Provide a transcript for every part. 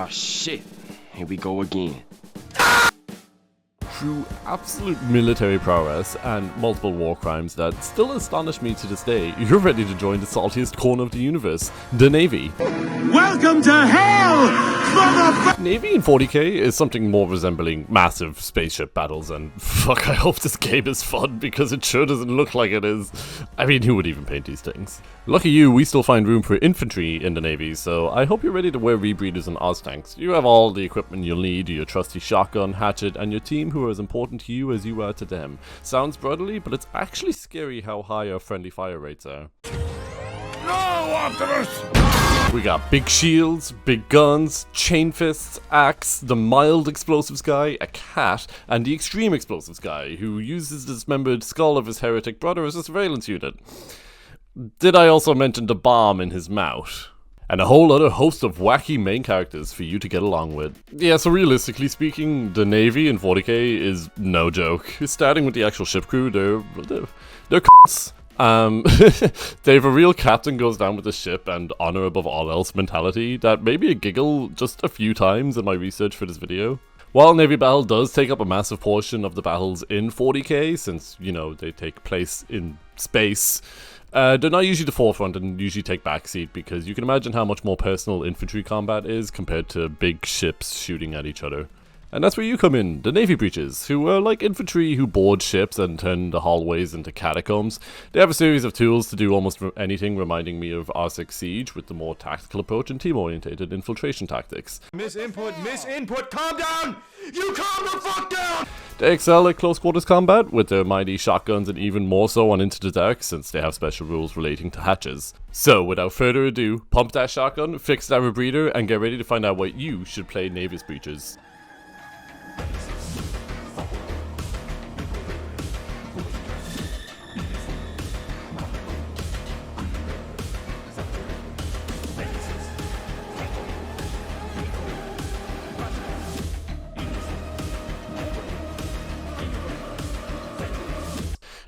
Ah, shit. Here we go again. Through absolute military prowess and multiple war crimes that still astonish me to this day, you're ready to join the saltiest corner of the universe, the Navy. Welcome to hell, motherfucker! Navy in 40k is something more resembling massive spaceship battles, and fuck, I hope this game is fun because it sure doesn't look like it is. I mean, who would even paint these things? Lucky you, we still find room for infantry in the Navy, so I hope you're ready to wear rebreeders and Oz tanks. You have all the equipment you'll need, your trusty shotgun, hatchet, and your team who are as important to you as you are to them. Sounds brotherly, but it's actually scary how high our friendly fire rates are. No, Optimus! We got big shields, big guns, chain fists, axe, the mild explosives guy, a cat, and the extreme explosives guy, who uses the dismembered skull of his heretic brother as a surveillance unit. Did I also mention the bomb in his mouth? And a whole other host of wacky main characters for you to get along with. Yeah, so realistically speaking, the Navy in 40k is no joke. Starting with the actual ship crew, they're c***s. They have a real captain goes down with the ship and honor above all else mentality that made me giggle just a few times in my research for this video. While Navy battle does take up a massive portion of the battles in 40k, since, you know, they take place in space, they're not usually the forefront and usually take backseat because you can imagine how much more personal infantry combat is compared to big ships shooting at each other. And that's where you come in, the Navy Breachers, who are like infantry who board ships and turn the hallways into catacombs. They have a series of tools to do almost anything, reminding me of R6 Siege with the more tactical approach and team-orientated infiltration tactics. Miss input, calm down! You calm the fuck down! They excel at close quarters combat with their mighty shotguns and even more so on Into the Dark since they have special rules relating to hatches. So without further ado, pump that shotgun, fix that rebreather, and get ready to find out what you should play Navy Breachers.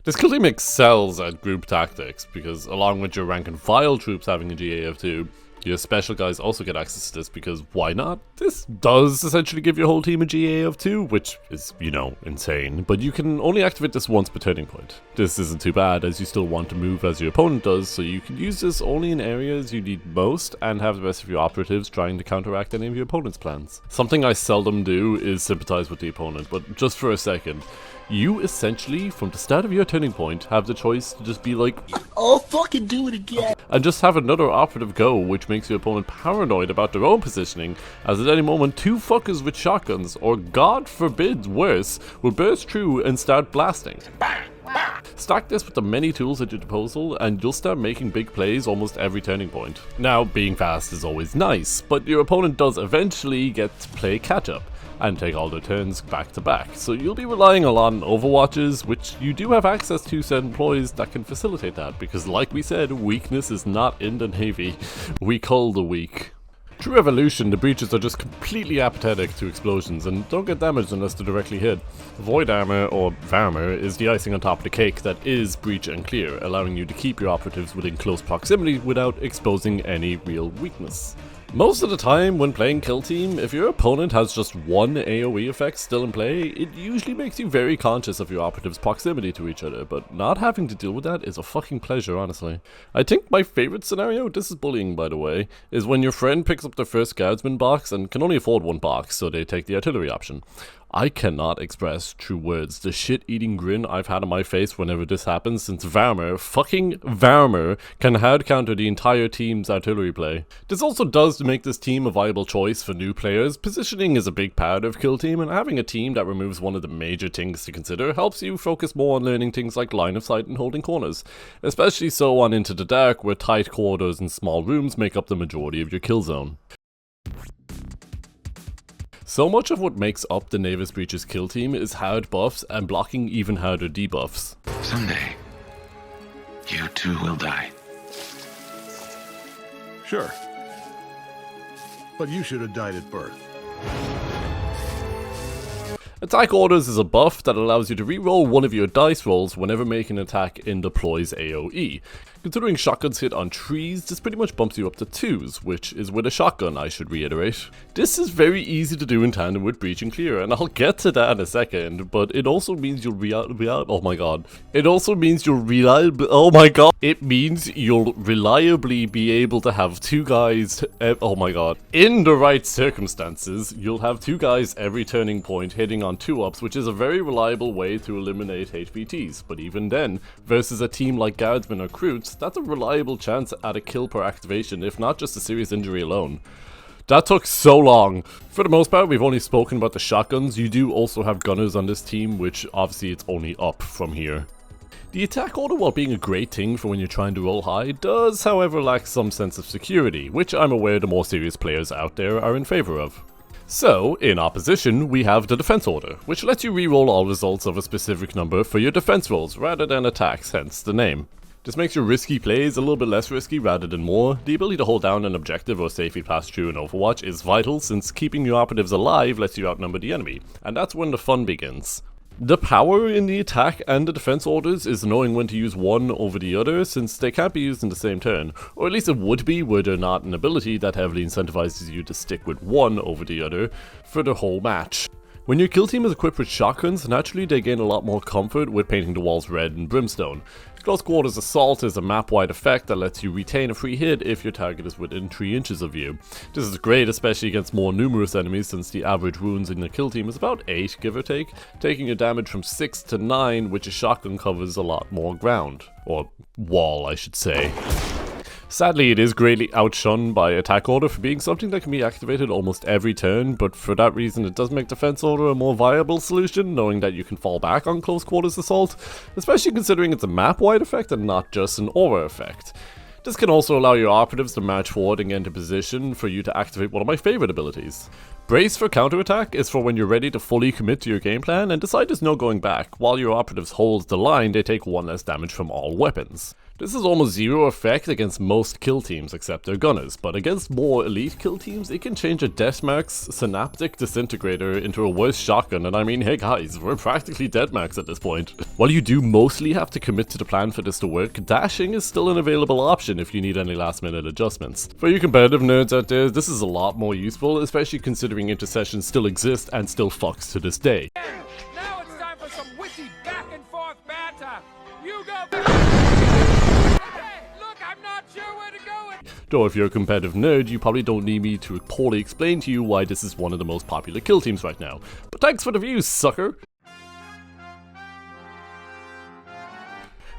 This kill team excels at group tactics because along with your rank and file troops having a GA of 2, your special guys also get access to this because why not? This does essentially give your whole team a GA of 2, which is, you know, insane, but you can only activate this once per turning point. This isn't too bad as you still want to move as your opponent does, so you can use this only in areas you need most and have the rest of your operatives trying to counteract any of your opponent's plans. Something I seldom do is sympathize with the opponent, but just for a second, you essentially, from the start of your turning point, have the choice to just be like, "I'll fucking do it again," and just have another operative go, which makes your opponent paranoid about their own positioning, as at any moment two fuckers with shotguns, or god forbid worse, will burst through and start blasting. Stack this with the many tools at your disposal and you'll start making big plays almost every turning point. Now, being fast is always nice, but your opponent does eventually get to play catch up and take all their turns back to back, so you'll be relying a lot on overwatches, which you do have access to certain ploys that can facilitate that, because like we said, weakness is not in the Navy, we cull the weak. True evolution, the breaches are just completely apathetic to explosions and don't get damaged unless they're directly hit. Void armor, or Varmor, is the icing on top of the cake that is breach and clear, allowing you to keep your operatives within close proximity without exposing any real weakness. Most of the time when playing Kill Team, if your opponent has just one AoE effect still in play, it usually makes you very conscious of your operatives' proximity to each other, but not having to deal with that is a fucking pleasure, honestly. I think my favorite scenario, this is bullying by the way, is when your friend picks up their first guardsman box and can only afford one box, so they take the artillery option. I cannot express through words the shit-eating grin I've had on my face whenever this happens, since fucking Varmor, can hard counter the entire team's artillery play. This also does make this team a viable choice for new players. Positioning is a big part of Kill Team, and having a team that removes one of the major things to consider helps you focus more on learning things like line of sight and holding corners. Especially so on Into the Dark, where tight corridors and small rooms make up the majority of your kill zone. So much of what makes up the Navy Breachers kill team is hard buffs and blocking even harder debuffs. Someday, you too will die. Sure. But you should have died at birth. Attack Orders is a buff that allows you to reroll one of your dice rolls whenever making an attack in the ploys AoE. Considering shotguns hit on trees, this pretty much bumps you up to 2s, which is with a shotgun, I should reiterate. This is very easy to do in tandem with Breach and Clear, and I'll get to that in a second, but it also means you'll reliably be able to have 2 guys, in the right circumstances, you'll have 2 guys every turning point hitting on 2-ups, which is a very reliable way to eliminate HVTs, but even then, versus a team like Guardsmen or Recruits, that's a reliable chance at a kill per activation, if not just a serious injury alone. That took so long. For the most part, we've only spoken about the shotguns. You do also have gunners on this team, which obviously it's only up from here. The attack order, while being a great thing for when you're trying to roll high, does however lack some sense of security, which I'm aware the more serious players out there are in favour of. So, in opposition, we have the defense order, which lets you reroll all results of a specific number for your defense rolls rather than attacks, hence the name. This makes your risky plays a little bit less risky rather than more. The ability to hold down an objective or safely pass through in Overwatch is vital, since keeping your operatives alive lets you outnumber the enemy, and that's when the fun begins. The power in the attack and the defense orders is knowing when to use one over the other, since they can't be used in the same turn, or at least it would be were there not an ability that heavily incentivizes you to stick with one over the other for the whole match. When your kill team is equipped with shotguns, naturally they gain a lot more comfort with painting the walls red and brimstone. Close Quarters Assault is a map-wide effect that lets you retain a free hit if your target is within 3 inches of you. This is great especially against more numerous enemies, since the average wounds in the kill team is about 8 give or take, taking your damage from 6 to 9, which a shotgun covers a lot more ground. Or wall, I should say. Sadly, it is greatly outshunned by attack order for being something that can be activated almost every turn, but for that reason it does make defense order a more viable solution, knowing that you can fall back on Close Quarters Assault, especially considering it's a map-wide effect and not just an aura effect. This can also allow your operatives to march forward and get into position for you to activate one of my favorite abilities. Brace for counterattack is for when you're ready to fully commit to your game plan and decide there's no going back. While your operatives hold the line, they take 1 less damage from all weapons. This is almost zero effect against most kill teams except their gunners, but against more elite kill teams, it can change a Deathmark's Synaptic Disintegrator into a worse shotgun, and I mean, hey guys, we're practically Deathmarks at this point. While you do mostly have to commit to the plan for this to work, dashing is still an available option if you need any last minute adjustments. For you competitive nerds out there, this is a lot more useful, especially considering intercessions still exist and still fucks to this day. Now it's time for some witty back and forth banter. You go. Look, I'm not sure where to go. Though if you're a competitive nerd, you probably don't need me to poorly explain to you why this is one of the most popular kill teams right now. But thanks for the views, sucker!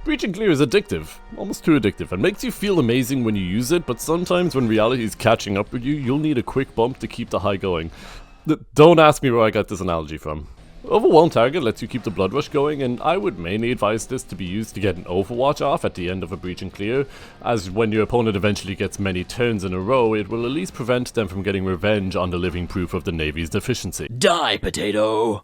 Breach and Clear is addictive, almost too addictive, and makes you feel amazing when you use it, but sometimes when reality is catching up with you, you'll need a quick bump to keep the high going. Don't ask me where I got this analogy from. Overwhelm Target lets you keep the blood rush going, and I would mainly advise this to be used to get an Overwatch off at the end of a Breach and Clear, as when your opponent eventually gets many turns in a row, it will at least prevent them from getting revenge on the living proof of the Navy's deficiency. Die, potato!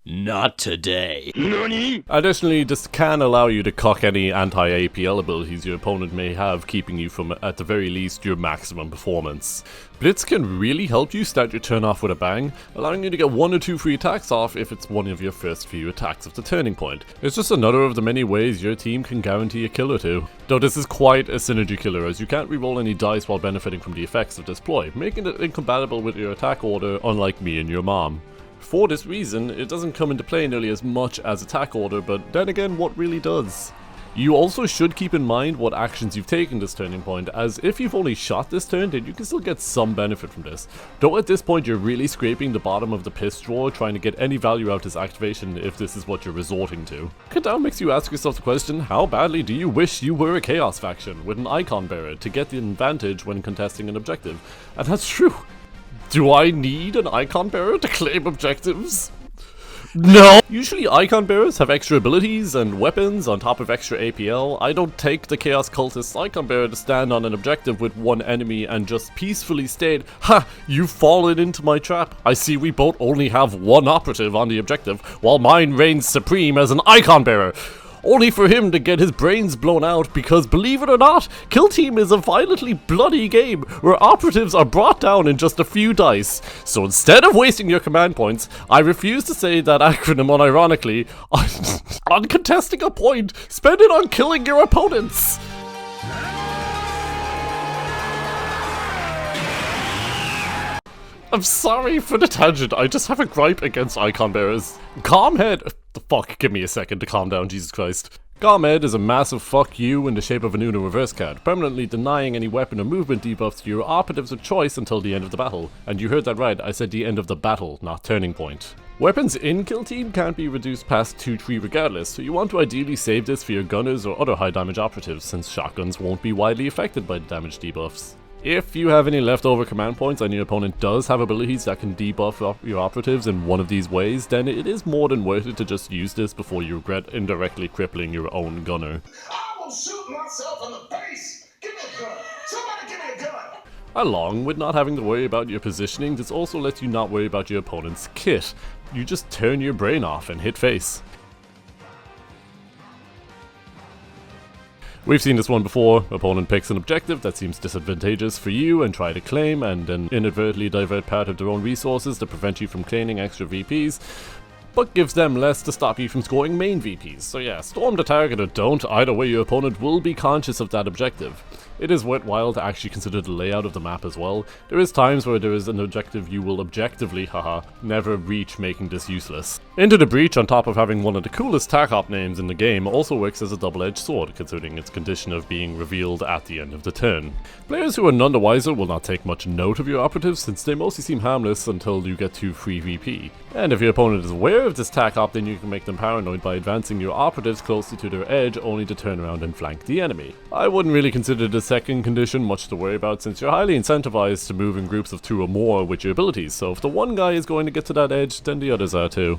Not today. NANI? Additionally, this can allow you to cock any anti-APL abilities your opponent may have, keeping you from, at the very least, your maximum performance. Blitz can really help you start your turn off with a bang, allowing you to get 1 or 2 free attacks off if it's one of your first few attacks of the turning point. It's just another of the many ways your team can guarantee a kill or two. Though this is quite a synergy killer, as you can't reroll any dice while benefiting from the effects of this ploy, making it incompatible with your attack order, unlike me and your mom. For this reason, it doesn't come into play nearly as much as attack order, but then again, what really does? You also should keep in mind what actions you've taken this turning point, as if you've only shot this turn, then you can still get some benefit from this. Though at this point you're really scraping the bottom of the piss drawer trying to get any value out of this activation if this is what you're resorting to. It now makes you ask yourself the question, how badly do you wish you were a Chaos faction with an Icon Bearer to get the advantage when contesting an objective? And that's true. Do I need an Icon Bearer to claim objectives? No! Usually Icon Bearers have extra abilities and weapons on top of extra APL. I don't take the Chaos Cultist's Icon Bearer to stand on an objective with one enemy and just peacefully state, "Ha! You've fallen into my trap. I see we both only have one operative on the objective, while mine reigns supreme as an Icon Bearer." Only for him to get his brains blown out because, believe it or not, Kill Team is a violently bloody game where operatives are brought down in just a few dice. So instead of wasting your command points, I refuse to say that acronym unironically, on contesting a point, spend it on killing your opponents! I'm sorry for the tangent, I just have a gripe against icon bearers. Calmhead— the fuck, give me a second to calm down, Jesus Christ. Calmhead is a massive fuck you in the shape of an Uno reverse card, permanently denying any weapon or movement debuffs to your operatives of choice until the end of the battle. And you heard that right, I said the end of the battle, not turning point. Weapons in Kill Team can't be reduced past 2-3 regardless, so you want to ideally save this for your gunners or other high damage operatives, since shotguns won't be widely affected by the damage debuffs. If you have any leftover command points and your opponent does have abilities that can debuff your operatives in one of these ways, then it is more than worth it to just use this before you regret indirectly crippling your own gunner. I will shoot myself in the face! Give me a gun! Somebody give me a gun! Along with not having to worry about your positioning, this also lets you not worry about your opponent's kit. You just turn your brain off and hit face. We've seen this one before. Opponent picks an objective that seems disadvantageous for you and try to claim, and then inadvertently divert part of their own resources to prevent you from claiming extra VPs, but gives them less to stop you from scoring main VPs. So yeah, storm the target or don't, either way your opponent will be conscious of that objective. It is worthwhile to actually consider the layout of the map as well. There is times where there is an objective you will objectively, never reach, making this useless. Into the Breach, on top of having one of the coolest TAC-op names in the game, also works as a double-edged sword, considering its condition of being revealed at the end of the turn. Players who are none the wiser will not take much note of your operatives, since they mostly seem harmless until you get to free VP. And if your opponent is aware of this TAC-op, then you can make them paranoid by advancing your operatives closely to their edge, only to turn around and flank the enemy. I wouldn't really consider this second condition much to worry about, since you're highly incentivized to move in groups of 2 or more with your abilities, so if the one guy is going to get to that edge, then the others are too.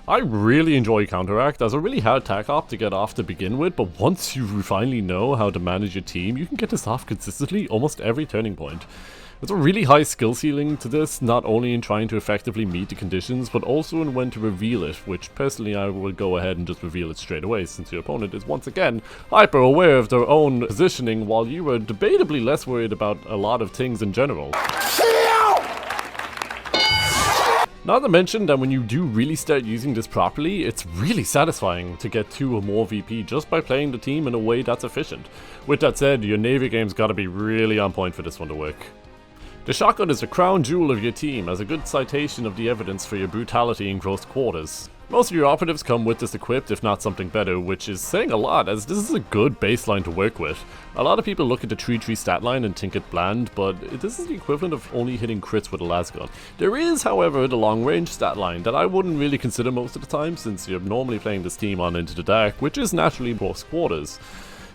I really enjoy Counteract as a really hard TAC-op to get off to begin with, but once you finally know how to manage your team, you can get this off consistently almost every turning point. There's a really high skill ceiling to this, not only in trying to effectively meet the conditions, but also in when to reveal it, which personally I would go ahead and just reveal it straight away, since your opponent is once again hyper aware of their own positioning, while you are debatably less worried about a lot of things in general. Not to mention that when you do really start using this properly, it's really satisfying to get 2 or more VP just by playing the team in a way that's efficient. With that said, your Navy game's gotta be really on point for this one to work. The shotgun is the crown jewel of your team, as a good citation of the evidence for your brutality in close quarters. Most of your operatives come with this equipped, if not something better, which is saying a lot, as this is a good baseline to work with. A lot of people look at the 3-3 stat line and think it bland, but this is the equivalent of only hitting crits with a lasgun. There is, however, the long range stat line that I wouldn't really consider most of the time, since you're normally playing this team on Into the Dark, which is naturally close quarters.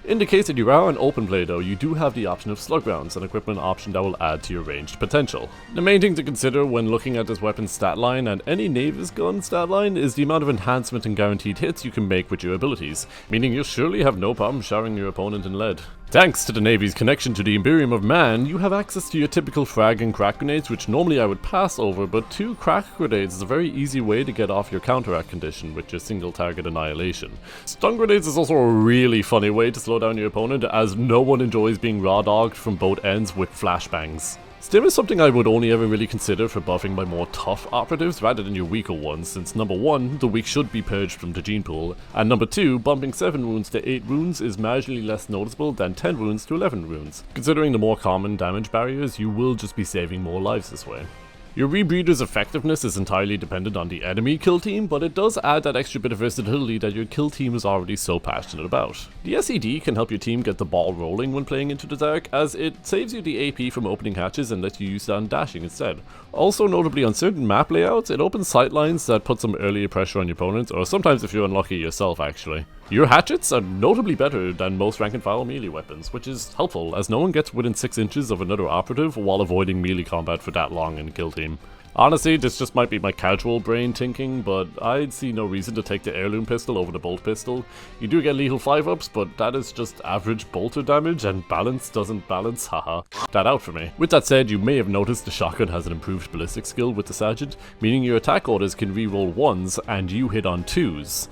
In the case that you are an open play though, you do have the option of slug rounds, an equipment option that will add to your ranged potential. The main thing to consider when looking at this weapon's stat line and any Navy's gun stat line is the amount of enhancement and guaranteed hits you can make with your abilities, meaning you'll surely have no problem showering your opponent in lead. Thanks to the Navy's connection to the Imperium of Man, you have access to your typical frag and crack grenades, which normally I would pass over, but 2 crack grenades is a very easy way to get off your counteract condition with your single target annihilation. Stun grenades is also a really funny way to slow down your opponent, as no one enjoys being raw dogged from both ends with flashbangs. Stim is something I would only ever really consider for buffing my more tough operatives rather than your weaker ones, since number 1, the weak should be purged from the gene pool, and number 2, bumping 7 wounds to 8 wounds is marginally less noticeable than 10 wounds to 11 wounds. Considering the more common damage barriers, you will just be saving more lives this way. Your Rebreather's effectiveness is entirely dependent on the enemy kill team, but it does add that extra bit of versatility that your kill team is already so passionate about. The SED can help your team get the ball rolling when playing Into the Dark, as it saves you the AP from opening hatches and lets you use that on dashing instead. Also notably on certain map layouts, it opens sightlines that put some earlier pressure on your opponents, or sometimes if you're unlucky yourself actually. Your hatchets are notably better than most rank and file melee weapons, which is helpful as no one gets within 6 inches of another operative while avoiding melee combat for that long in kill team. Honestly, this just might be my casual brain thinking, but I'd see no reason to take the heirloom pistol over the bolt pistol. You do get lethal 5-ups, but that is just average bolter damage, and balance doesn't balance, haha. That out for me. With that said, you may have noticed the shotgun has an improved ballistic skill with the Sergeant, meaning your attack orders can reroll 1s and you hit on 2s.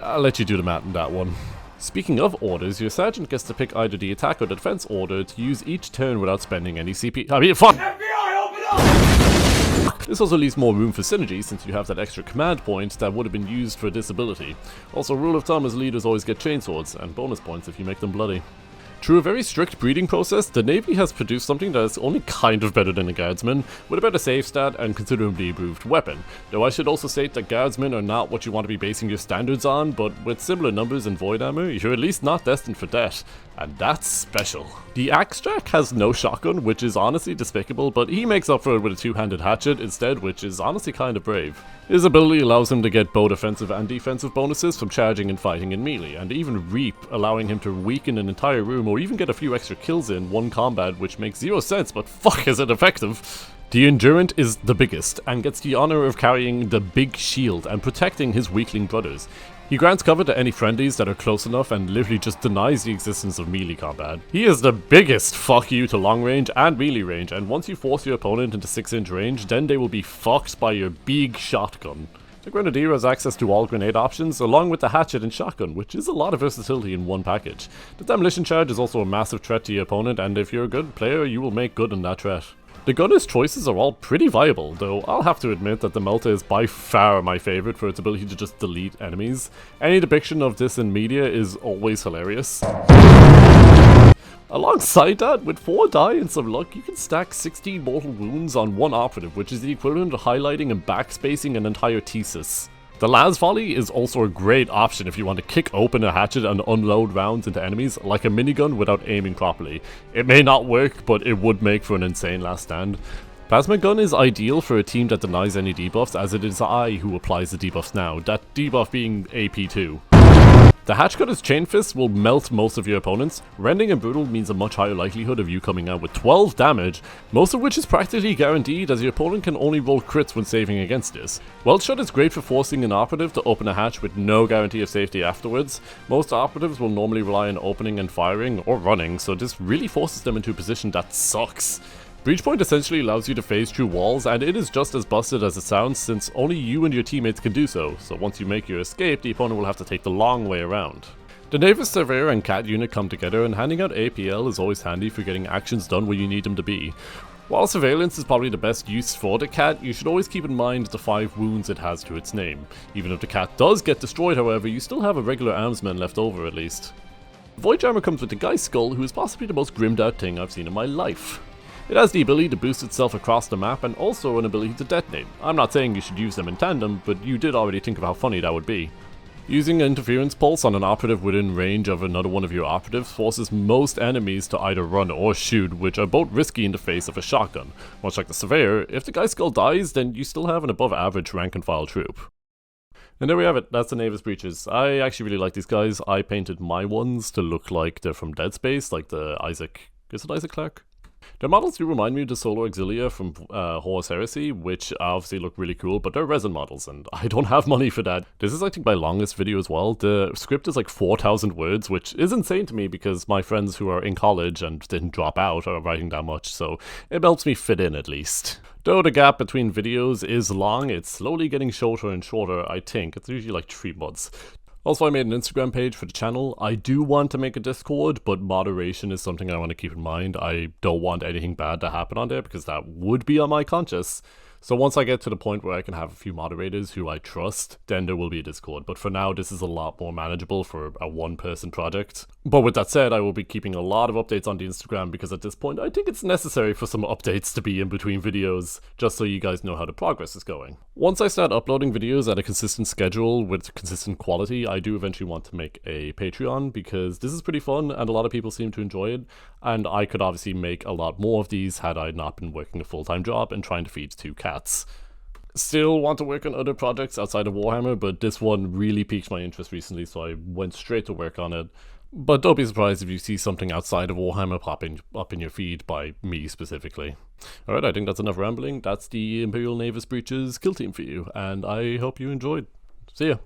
I'll let you do the math on that one. Speaking of orders, your Sergeant gets to pick either the attack or the defense order to use each turn without spending any CP. I mean, fuck! FBI, open up! This also leaves more room for synergy since you have that extra command point that would have been used for this ability. Also, rule of thumb is leaders always get chainswords, and bonus points if you make them bloody. Through a very strict breeding process, the Navy has produced something that is only kind of better than a Guardsman, with a better save stat and considerably improved weapon. Though I should also state that Guardsmen are not what you want to be basing your standards on, but with similar numbers in Void Armor, you're at least not destined for death. And that's special. The Axe Jack has no shotgun, which is honestly despicable, but he makes up for it with a two-handed hatchet instead, which is honestly kind of brave. His ability allows him to get both offensive and defensive bonuses from charging and fighting in melee, and even Reap, allowing him to weaken an entire room or even get a few extra kills in one combat, which makes zero sense, but fuck is it effective. The Endurant is the biggest, and gets the honor of carrying the big shield and protecting his weakling brothers. He grants cover to any friendlies that are close enough and literally just denies the existence of melee combat. He is the biggest fuck you to long range and melee range, and once you force your opponent into 6-inch range, then they will be fucked by your big shotgun. The Grenadier has access to all grenade options, along with the hatchet and shotgun, which is a lot of versatility in one package. The Demolition Charge is also a massive threat to your opponent, and if you're a good player, you will make good on that threat. The gunner's choices are all pretty viable, though I'll have to admit that the Melta is by far my favourite for its ability to just delete enemies. Any depiction of this in media is always hilarious. Alongside that, with 4 die and some luck, you can stack 16 mortal wounds on one operative, which is the equivalent of highlighting and backspacing an entire thesis. The Las Volley is also a great option if you want to kick open a hatchet and unload rounds into enemies like a minigun without aiming properly. It may not work, but it would make for an insane last stand. Plasma Gun is ideal for a team that denies any debuffs, as it is I who applies the debuffs now, that debuff being AP2. The Hatchcutter's Chain Fist will melt most of your opponents. Rending and Brutal means a much higher likelihood of you coming out with 12 damage, most of which is practically guaranteed as your opponent can only roll crits when saving against this. Weld Shot is great for forcing an operative to open a hatch with no guarantee of safety afterwards. Most operatives will normally rely on opening and firing, or running, so this really forces them into a position that sucks. Breachpoint essentially allows you to phase through walls, and it is just as busted as it sounds since only you and your teammates can do so once you make your escape, the opponent will have to take the long way around. The Navis Surveyor and Cat unit come together, and handing out APL is always handy for getting actions done where you need them to be. While Surveillance is probably the best use for the Cat, you should always keep in mind the 5 wounds it has to its name. Even if the Cat does get destroyed, however, you still have a regular armsman left over at least. Void Armor comes with the Geist Skull, who is possibly the most grimmed out thing I've seen in my life. It has the ability to boost itself across the map and also an ability to detonate. I'm not saying you should use them in tandem, but you did already think of how funny that would be. Using an interference pulse on an operative within range of another one of your operatives forces most enemies to either run or shoot, which are both risky in the face of a shotgun. Much like the Surveyor, if the Geist Skull dies, then you still have an above average rank and file troop. And there we have it, that's the Navy Breachers. I actually really like these guys. I painted my ones to look like they're from Dead Space, like the Isaac... is it Isaac Clarke? Their models do remind me of the Solar Auxilia from Horus Heresy, which obviously look really cool, but they're resin models, and I don't have money for that. This is, I think, my longest video as well. The script is like 4,000 words, which is insane to me because my friends who are in college and didn't drop out are writing that much, so it helps me fit in at least. Though the gap between videos is long, it's slowly getting shorter and shorter, I think. It's usually like 3 months. Also, I made an Instagram page for the channel. I do want to make a Discord, but moderation is something I want to keep in mind. I don't want anything bad to happen on there because that would be on my conscience. So once I get to the point where I can have a few moderators who I trust, then there will be a Discord. But for now, this is a lot more manageable for a one-person project. But with that said, I will be keeping a lot of updates on the Instagram because at this point, I think it's necessary for some updates to be in between videos, just so you guys know how the progress is going. Once I start uploading videos at a consistent schedule with consistent quality, I do eventually want to make a Patreon because this is pretty fun and a lot of people seem to enjoy it. And I could obviously make a lot more of these had I not been working a full-time job and trying to feed 2 cats. Still want to work on other projects outside of Warhammer, but this one really piqued my interest recently, so I went straight to work on it. But don't be surprised if you see something outside of Warhammer popping up in your feed by me specifically. Alright, I think that's enough rambling. That's the Imperial Navy Breachers kill team for you, and I hope you enjoyed. See ya!